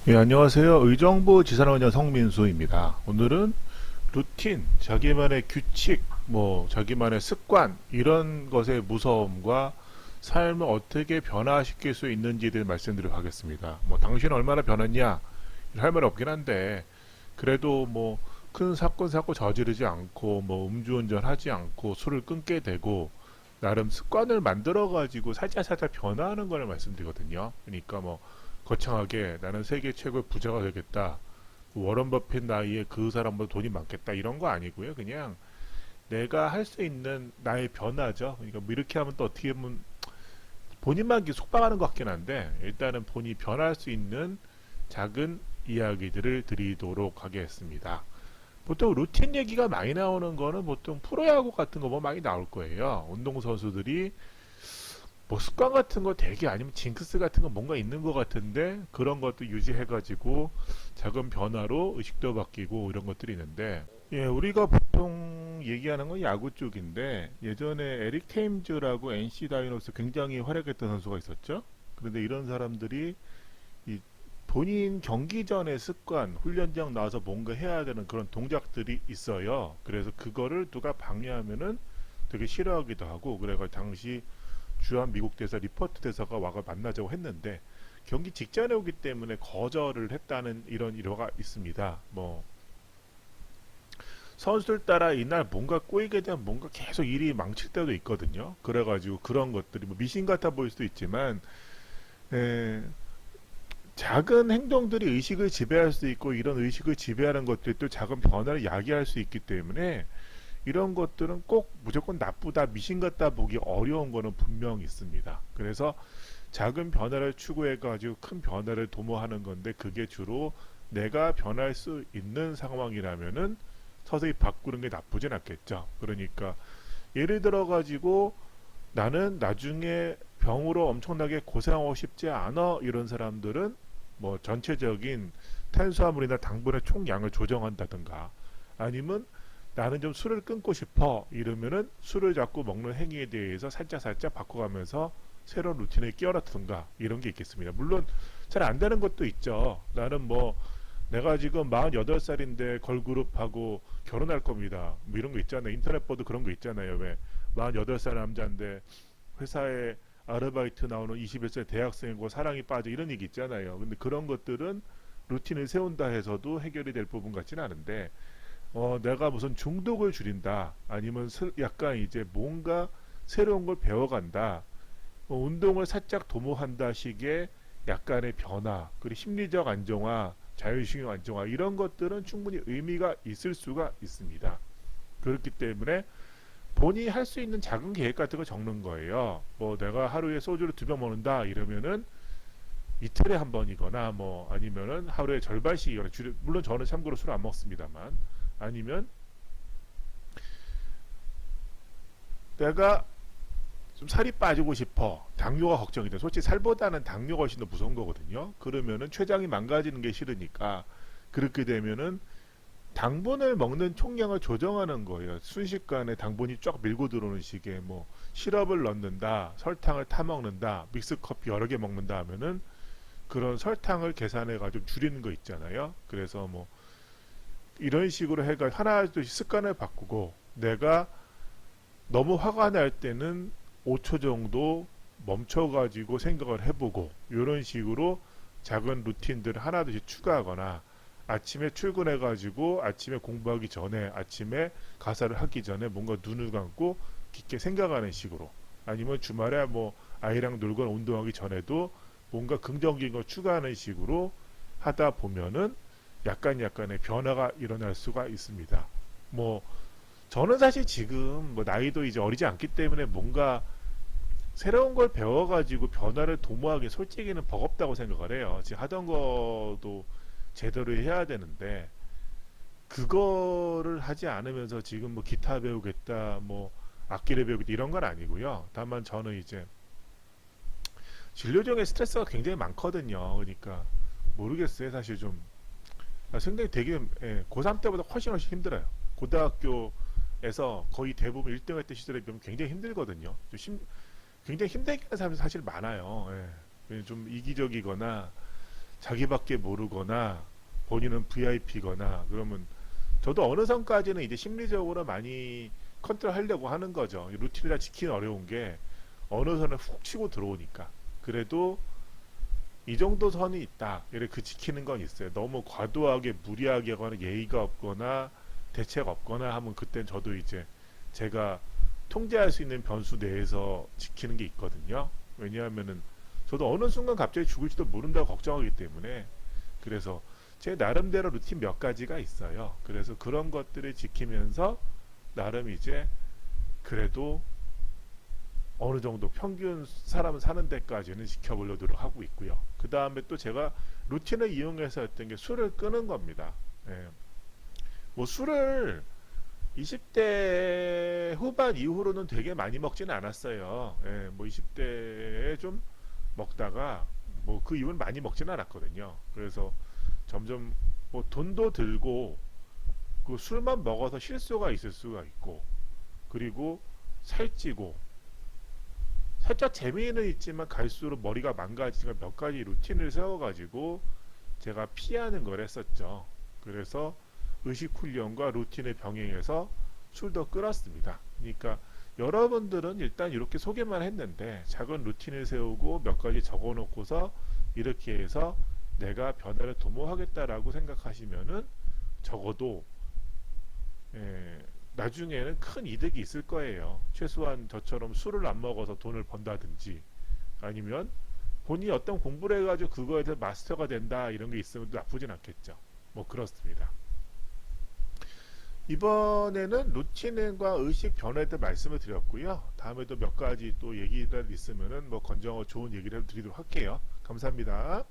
예, 안녕하세요. 의정부 지산원장 성민수입니다. 오늘은 루틴, 자기만의 규칙, 자기만의 습관, 이런 것의 무서움과 삶을 어떻게 변화시킬 수 있는지에 대해 말씀드리도록 하겠습니다. 당신은 얼마나 변했냐? 할 말 없긴 한데, 그래도 큰 사건 저지르지 않고, 음주운전 하지 않고, 술을 끊게 되고, 나름 습관을 만들어가지고 살짝살짝 변화하는 걸 말씀드리거든요. 그러니까 거창하게 나는 세계 최고의 부자가 되겠다. 워런 버핏 나이에 그 사람보다 돈이 많겠다. 이런 거 아니고요. 그냥 내가 할 수 있는 나의 변화죠. 그러니까 이렇게 하면 또 어떻게 보면 본인만 속박하는 것 같긴 한데 일단은 본인이 변할 수 있는 작은 이야기들을 드리도록 하겠습니다. 보통 루틴 얘기가 많이 나오는 거는 보통 프로야구 같은 거 많이 나올 거예요. 운동선수들이 습관 같은 거 되게 아니면 징크스 같은 거 뭔가 있는 것 같은데 그런 것도 유지해가지고 작은 변화로 의식도 바뀌고 이런 것들이 있는데 예, 우리가 보통 얘기하는 건 야구 쪽인데 예전에 에릭 테임즈라고 NC 다이노스 굉장히 활약했던 선수가 있었죠. 그런데 이런 사람들이 이 본인 경기 전의 습관, 훈련장 나와서 뭔가 해야 되는 그런 동작들이 있어요. 그래서 그거를 누가 방해하면은 되게 싫어하기도 하고 그래가 당시 주한 미국 대사 리퍼트 대사가 와가 만나자고 했는데 경기 직전에 오기 때문에 거절을 했다는 이런 일화가 있습니다. 선수들 따라 이날 뭔가 꼬이게 되면 뭔가 계속 일이 망칠 때도 있거든요. 그래가지고 그런 것들이 미신 같아 보일 수도 있지만 에, 작은 행동들이 의식을 지배할 수 있고 이런 의식을 지배하는 것들이 또 작은 변화를 야기할 수 있기 때문에 이런 것들은 꼭 무조건 나쁘다, 미신 같다 보기 어려운 거는 분명히 있습니다. 그래서 작은 변화를 추구해가지고 큰 변화를 도모하는 건데 그게 주로 내가 변할 수 있는 상황이라면은 서서히 바꾸는 게 나쁘진 않겠죠. 그러니까 예를 들어가지고 나는 나중에 병으로 엄청나게 고생하고 싶지 않아 이런 사람들은 전체적인 탄수화물이나 당분의 총량을 조정한다든가 아니면 나는 좀 술을 끊고 싶어 이러면은 술을 자꾸 먹는 행위에 대해서 살짝 바꿔가면서 새로운 루틴에 끼어넣든가 이런 게 있겠습니다. 물론 잘 안 되는 것도 있죠. 나는 내가 지금 48살인데 걸그룹하고 결혼할 겁니다. 이런 거 있잖아요. 인터넷 보도 그런 거 있잖아요. 왜 48살 남자인데 회사에 아르바이트 나오는 21세 대학생이고 사랑이 빠져 이런 얘기 있잖아요. 근데 그런 것들은 루틴을 세운다 해서도 해결이 될 부분 같지는 않은데 내가 무슨 중독을 줄인다 아니면 약간 이제 뭔가 새로운 걸 배워간다 운동을 살짝 도모한다 식의 약간의 변화 그리고 심리적 안정화 자율신경 안정화 이런 것들은 충분히 의미가 있을 수가 있습니다. 그렇기 때문에 본인이 할 수 있는 작은 계획 같은 거 적는 거예요. 내가 하루에 소주를 2병 먹는다 이러면은 이틀에 한 번이거나 아니면은 하루에 절반씩이거나 물론 저는 참고로 술 안 먹습니다만 아니면 내가 좀 살이 빠지고 싶어 당뇨가 걱정이 돼 솔직히 살보다는 당뇨가 훨씬 더 무서운 거거든요. 그러면은 췌장이 망가지는 게 싫으니까 그렇게 되면은 당분을 먹는 총량을 조정하는 거예요. 순식간에 당분이 쫙 밀고 들어오는 식의 시럽을 넣는다 설탕을 타 먹는다 믹스 커피 여러 개 먹는다 하면은 그런 설탕을 계산해 가지고 줄이는 거 있잖아요. 그래서 이런 식으로 해가 하나둘씩 습관을 바꾸고 내가 너무 화가 날 때는 5초 정도 멈춰가지고 생각을 해보고 이런 식으로 작은 루틴들을 하나둘씩 추가하거나 아침에 출근해가지고 아침에 공부하기 전에 아침에 가사를 하기 전에 뭔가 눈을 감고 깊게 생각하는 식으로 아니면 주말에 아이랑 놀거나 운동하기 전에도 뭔가 긍정적인 걸 추가하는 식으로 하다 보면은 약간의 변화가 일어날 수가 있습니다. 뭐 저는 사실 지금 나이도 이제 어리지 않기 때문에 뭔가 새로운 걸 배워가지고 변화를 도모하기 솔직히는 버겁다고 생각을 해요. 지금 하던 것도 제대로 해야 되는데 그거를 하지 않으면서 지금 기타 배우겠다, 악기를 배우겠다 이런 건 아니고요. 다만 저는 이제 진료중에 스트레스가 굉장히 많거든요. 그러니까 모르겠어요. 사실 좀 생각이 되게 고3 때보다 훨씬 힘들어요. 고등학교에서 거의 대부분 1등 할 때 시절에 비하면 굉장히 힘들거든요. 굉장히 힘들게 하는 사람이 사실 많아요. 좀 이기적이거나 자기밖에 모르거나 본인은 VIP거나 그러면 저도 어느 선까지는 이제 심리적으로 많이 컨트롤하려고 하는 거죠. 루틴이라 지키기 어려운 게 어느 선을 훅 치고 들어오니까. 그래도 이 정도 선이 있다. 이렇게 그 지키는 건 있어요. 너무 과도하게 무리하게 하거나 예의가 없거나 대책 없거나 하면 그땐 저도 이제 제가 통제할 수 있는 변수 내에서 지키는 게 있거든요. 왜냐하면은 저도 어느 순간 갑자기 죽을지도 모른다고 걱정하기 때문에 그래서 제 나름대로 루틴 몇 가지가 있어요. 그래서 그런 것들을 지키면서 나름 이제 그래도 어느 정도 평균 사람 사는 데까지는 지켜보려 노력하고 있고요. 그 다음에 또 제가 루틴을 이용해서 했던 게 술을 끄는 겁니다. 예. 뭐 술을 20대 후반 이후로는 되게 많이 먹지는 않았어요. 예, 뭐 20대에 좀 먹다가 뭐 그 이후는 많이 먹지는 않았거든요. 그래서 점점 뭐 돈도 들고 그 술만 먹어서 실수가 있을 수가 있고 그리고 살찌고 살짝 재미는 있지만 갈수록 머리가 망가지니까 몇 가지 루틴을 세워가지고 제가 피하는 걸 했었죠. 그래서 의식 훈련과 루틴을 병행해서 술도 끊었습니다. 그러니까 여러분들은 일단 이렇게 소개만 했는데 작은 루틴을 세우고 몇 가지 적어 놓고서 이렇게 해서 내가 변화를 도모하겠다라고 생각하시면은 적어도 나중에는 큰 이득이 있을 거예요. 최소한 저처럼 술을 안 먹어서 돈을 번다든지 아니면 본인이 어떤 공부를 해가지고 그거에 대해서 마스터가 된다 이런 게 있으면 나쁘진 않겠죠. 뭐 그렇습니다. 이번에는 루틴과 의식 변화에 대해 말씀을 드렸고요. 다음에도 몇 가지 또 얘기들 있으면은 뭐 건정어 좋은 얘기를 드리도록 할게요. 감사합니다.